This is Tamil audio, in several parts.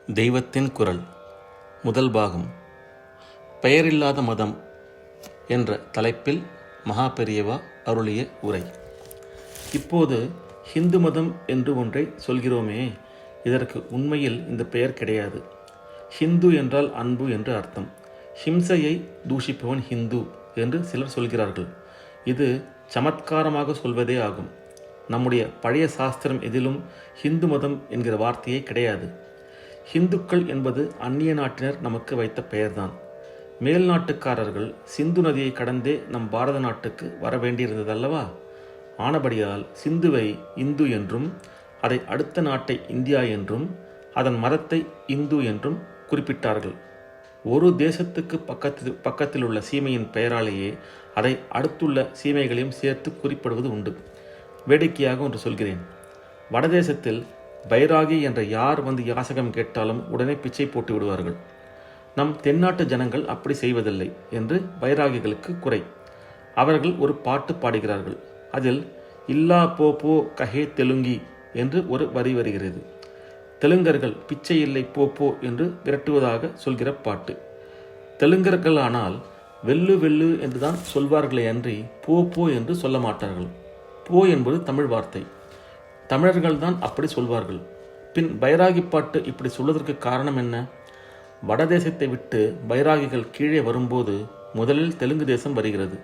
தெய்வத்தின் குரல் முதல் பாகம். பெயரில்லாத மதம் என்ற தலைப்பில் மகா பெரியவா அருளிய உரை. இப்போது ஹிந்து மதம் என்று ஒன்றை சொல்கிறோமே, இதற்கு உண்மையில் இந்த பெயர் கிடையாது. ஹிந்து என்றால் அன்பு என்று அர்த்தம். ஹிம்சையை தூஷிப்பவன் ஹிந்து என்று சிலர் சொல்கிறார்கள். இது சமத்காரமாக சொல்வதே ஆகும். நம்முடைய பழைய சாஸ்திரம் எதிலும் ஹிந்து மதம் என்கிற வார்த்தையே கிடையாது. ஹிந்துக்கள் என்பது அந்நிய நாட்டினர் நமக்கு வைத்த பெயர்தான். மேல் நாட்டுக்காரர்கள் சிந்து நதியை கடந்தே நம் பாரத நாட்டுக்கு வர வேண்டியிருந்ததல்லவா? ஆனபடியால் சிந்துவை இந்து என்றும், அதை அடுத்த நாட்டை இந்தியா என்றும், அதன் மதத்தை இந்து என்றும் குறிப்பிட்டார்கள். ஒரு தேசத்துக்கு பக்கத்தில் உள்ள சீமையின் பெயராலேயே அதை அடுத்துள்ள சீமைகளையும் சேர்த்து குறிப்பிடுவது உண்டு. வேடிக்கையாக ஒன்று சொல்கிறேன். வடதேசத்தில் பைராகி என்ற யார் வந்து யாசகம் கேட்டாலும் உடனே பிச்சை போட்டு விடுவார்கள். நம் தென்னாட்டு ஜனங்கள் அப்படி செய்வதில்லை என்று பைராகிகளுக்கு குறை. அவர்கள் ஒரு பாட்டு பாடுகிறார்கள். அதில் இல்லா போ போ கஹே தெலுங்கி என்று ஒரு வரி வருகிறது. தெலுங்கர்கள் பிச்சை இல்லை போ போ என்று விரட்டுவதாக சொல்கிற பாட்டு. தெலுங்கர்களானால் வெள்ளு வெள்ளு என்றுதான் சொல்வார்களே அன்றி போ போ என்று சொல்ல மாட்டார்கள். போ என்பது தமிழ் வார்த்தை. தமிழர்கள்தான் அப்படி சொல்வார்கள். பின் பைராகி பாட்டு இப்படி சொல்வதற்கு காரணம் என்ன? வடதேசத்தை விட்டு பைராகிகள் கீழே வரும்போது முதலில் தெலுங்கு தேசம் வருகிறது.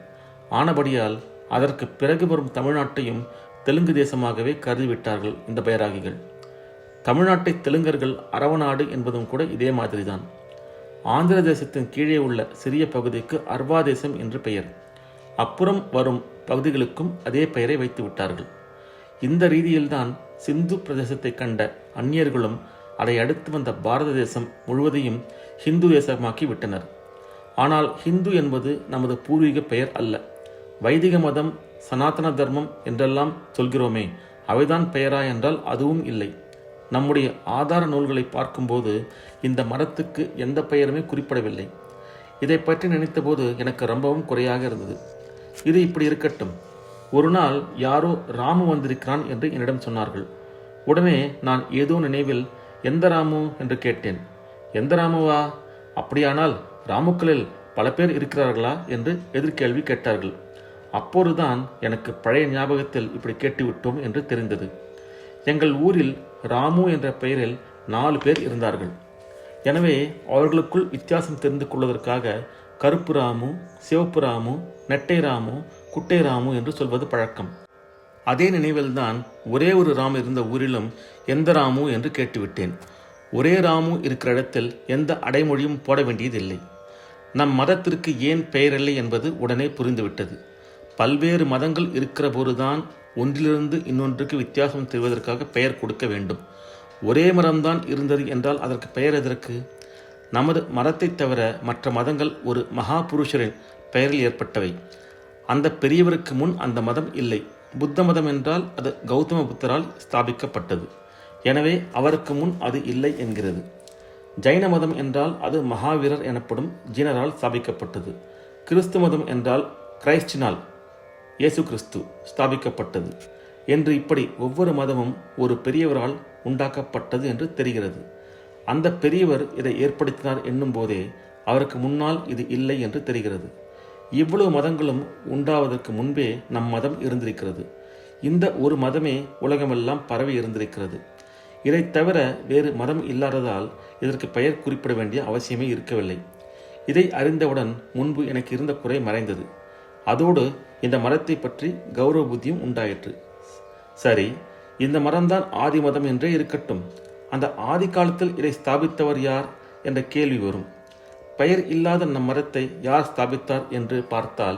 ஆனபடியால் அதற்கு பிறகு வரும் தமிழ்நாட்டையும் தெலுங்கு தேசமாகவே கருதிவிட்டார்கள் இந்த பைராகிகள். தமிழ்நாட்டை தெலுங்கர்கள் அரவநாடு என்பதும் கூட இதே மாதிரிதான். ஆந்திர தேசத்தின் கீழே உள்ள சிறிய பகுதிக்கு அர்வா தேசம் என்று பெயர். அப்புறம் வரும் பகுதிகளுக்கும் அதே பெயரை வைத்து விட்டார்கள். இந்த ரீதியில்தான் சிந்து பிரதேசத்தை கண்ட அந்நியர்களும் அதை அடுத்து வந்த பாரத தேசம் முழுவதையும் ஹிந்து தேசமாக்கி விட்டனர். ஆனால் ஹிந்து என்பது நமது பூர்வீக பெயர் அல்ல. வைதிக மதம், சனாதன தர்மம் என்றெல்லாம் சொல்கிறோமே, அவைதான் பெயரா என்றால் அதுவும் இல்லை. நம்முடைய ஆதார நூல்களை பார்க்கும்போது இந்த மதத்துக்கு எந்த பெயருமே குறிப்பிடவில்லை. இதை பற்றி நினைத்தபோது எனக்கு ரொம்பவும் குறையாக இருந்தது. இது இப்படி இருக்கட்டும். ஒரு நாள் யாரோ ராமு வந்திருக்கிறான் என்று என்னிடம் சொன்னார்கள். உடனே நான் ஏதோ நினைவில் எந்த ராமு என்று கேட்டேன். எந்த ராமுவா? அப்படியானால் ராமுக்களில் பல பேர் இருக்கிறார்களா என்று எதிர்கேள்வி கேட்டார்கள். அப்போதுதான் எனக்கு பழைய ஞாபகத்தில் இப்படி கேட்டுவிட்டோம் என்று தெரிந்தது. எங்கள் ஊரில் ராமு என்ற பெயரில் 4 பேர் இருந்தார்கள். எனவே அவர்களுக்குள் வித்தியாசம் தெரிந்து கொள்வதற்காக கருப்பு ராமு, சிவப்பு ராமு, நெட்டை ராமு, குட்டை ராமு என்று சொல்வது பழக்கம். அதே நினைவில்தான் ஒரே ஒரு ராமு இருந்த ஊரிலும் எந்த ராமு என்று கேட்டுவிட்டேன். ஒரே ராமு இருக்கிற இடத்தில் எந்த அடைமொழியும் போட வேண்டியதில்லை. நம் மதத்திற்கு ஏன் பெயரில்லை என்பது உடனே புரிந்துவிட்டது. பல்வேறு மதங்கள் இருக்கிற போதுதான் ஒன்றிலிருந்து இன்னொன்றுக்கு வித்தியாசம் தெரிவதற்காக பெயர் கொடுக்க வேண்டும். ஒரே மதம்தான் இருந்தது என்றால் அதற்கு பெயர் எதற்கு? நமது மதத்தை தவிர மற்ற மதங்கள் ஒரு மகா புருஷரின் பெயரில் ஏற்பட்டவை. அந்த பெரியவருக்கு முன் அந்த மதம் இல்லை. புத்த மதம் என்றால் அது கௌதம புத்தரால் ஸ்தாபிக்கப்பட்டது. எனவே அவருக்கு முன் அது இல்லை என்கிறது. ஜைன மதம் என்றால் அது மகாவீரர் எனப்படும் ஜீனரால் ஸ்தாபிக்கப்பட்டது. கிறிஸ்து மதம் என்றால் கிரைஸ்டினால், இயேசு கிறிஸ்து ஸ்தாபிக்கப்பட்டது என்று இப்படி ஒவ்வொரு மதமும் ஒரு பெரியவரால் உண்டாக்கப்பட்டது என்று தெரிகிறது. அந்த பெரியவர் இதை ஏற்படுத்தினார் என்னும் போதே அவருக்கு முன்னால் இது இல்லை என்று தெரிகிறது. இவ்வளவு மதங்களும் உண்டாவதற்கு முன்பே நம் மதம் இருந்திருக்கிறது. இந்த ஒரு மதமே உலகமெல்லாம் பரவி இருந்திருக்கிறது. இதை தவிர வேறு மதம் இல்லாததால் இதற்கு பெயர் குறிப்பிட வேண்டிய அவசியமே இருக்கவில்லை. இதை அறிந்தவுடன் முன்பு எனக்கு இருந்த குறை மறைந்தது. அதோடு இந்த மதத்தை பற்றி கௌரவ புத்தியும் உண்டாயிற்று. சரி, இந்த மதம்தான் ஆதி மதம் என்றே இருக்கட்டும். அந்த ஆதி காலத்தில் இதை ஸ்தாபித்தவர் யார் என்ற கேள்வி வரும். பெயர் இல்லாத நம் மதத்தை யார் ஸ்தாபித்தார் என்று பார்த்தால்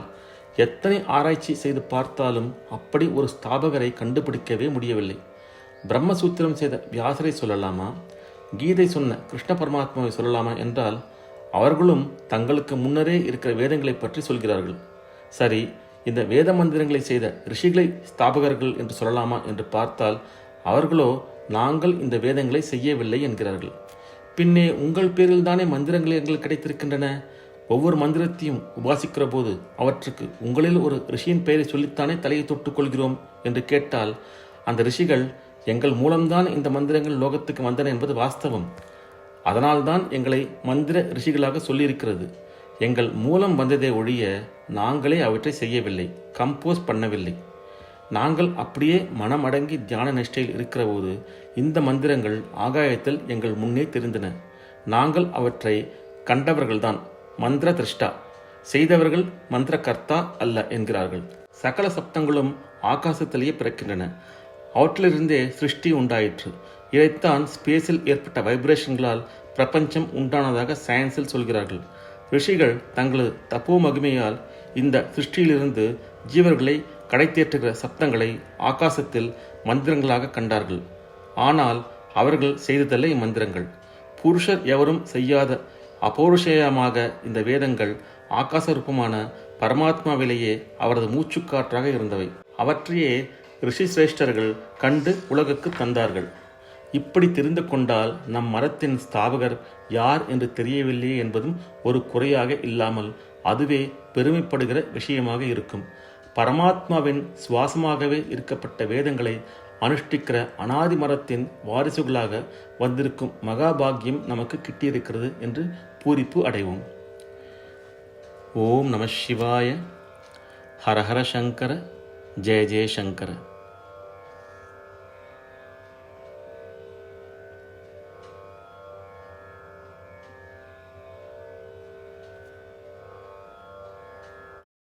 எத்தனை ஆராய்ச்சி செய்து பார்த்தாலும் அப்படி ஒரு ஸ்தாபகரை கண்டுபிடிக்கவே முடியவில்லை. பிரம்மசூத்திரம் செய்த வியாசரை சொல்லலாமா? கீதை சொன்ன கிருஷ்ண பரமாத்மாவை சொல்லலாமா என்றால் அவர்களும் தங்களுக்கு முன்னரே இருக்கிற வேதங்களை பற்றி சொல்கிறார்கள். சரி, இந்த வேத மந்திரங்களை செய்த ரிஷிகளை ஸ்தாபகர்கள் என்று சொல்லலாமா என்று பார்த்தால் அவர்களோ நாங்கள் இந்த வேதங்களை செய்யவில்லை என்கிறார்கள். பின்னே உங்கள் பேரில் தானே மந்திரங்கள் எங்களுக்கு கிடைத்திருக்கின்றன. ஒவ்வொரு மந்திரத்தையும் உபாசிக்கிற போது அவற்றுக்கு உங்களில் ஒரு ரிஷியின் பெயரை சொல்லித்தானே தலையை தொட்டுக் கொள்கிறோம் என்று கேட்டால் அந்த ரிஷிகள் எங்கள் மூலம்தான் இந்த மந்திரங்கள் லோகத்துக்கு வந்தன என்பது வாஸ்தவம். அதனால்தான் எங்களை மந்திர ரிஷிகளாக சொல்லியிருக்கிறது. எங்கள் மூலம் வந்ததை ஒழிய நாங்களே அவற்றை செய்யவில்லை, கம்போஸ் பண்ணவில்லை. நாங்கள் அப்படியே மனமடங்கி தியான நிஷ்டையில் இருக்கிற போது இந்த மந்திரங்கள் ஆகாயத்தில் எங்கள் முன்னே தெரிந்தன. நாங்கள் அவற்றை கண்டவர்கள்தான் மந்திர திருஷ்டா, செய்தவர்கள் மந்திர கர்த்தா அல்ல என்கிறார்கள். சகல சப்தங்களும் ஆகாசத்திலேயே பிறக்கின்றன. அவற்றிலிருந்தே சிருஷ்டி உண்டாயிற்று. இதைத்தான் ஸ்பேஸில் ஏற்பட்ட வைப்ரேஷன்களால் பிரபஞ்சம் உண்டானதாக சயின்ஸில் சொல்கிறார்கள். ரிஷிகள் தங்களது தப்போ மகிமையால் இந்த சிருஷ்டியிலிருந்து ஜீவர்களை கடைத்தேற்றுகிற சப்தங்களை ஆகாசத்தில் மந்திரங்களாக கண்டார்கள். ஆனால் அவர்கள் செய்ததல்ல இம்மந்திரங்கள். புருஷர் எவரும் செய்யாத அபௌருஷேயமாக இந்த வேதங்கள் ஆகாச ரூபமான பரமாத்மாவிலேயே அவரது மூச்சுக்காற்றாக இருந்தவை. அவற்றையே ரிஷி சிரேஷ்டர்கள் கண்டு உலகுக்கு தந்தார்கள். இப்படி தெரிந்து கொண்டால் நம் மரத்தின் ஸ்தாபகர் யார் என்று தெரியவில்லையே என்பதும் ஒரு குறையாக இல்லாமல் அதுவே பெருமைப்படுகிற விஷயமாக இருக்கும். பரமாத்மாவின் சுவாசமாகவே இருக்கப்பட்ட வேதங்களை அனுஷ்டிக்கிற அனாதி மரத்தின் வாரிசுகளாக வந்திருக்கும் மகாபாகியம் நமக்கு கிட்டியிருக்கிறது என்று பூரிப்பு அடைவோம். ஓம் நம சிவாய. ஹரஹர சங்கர. ஜெய ஜெய சங்கர.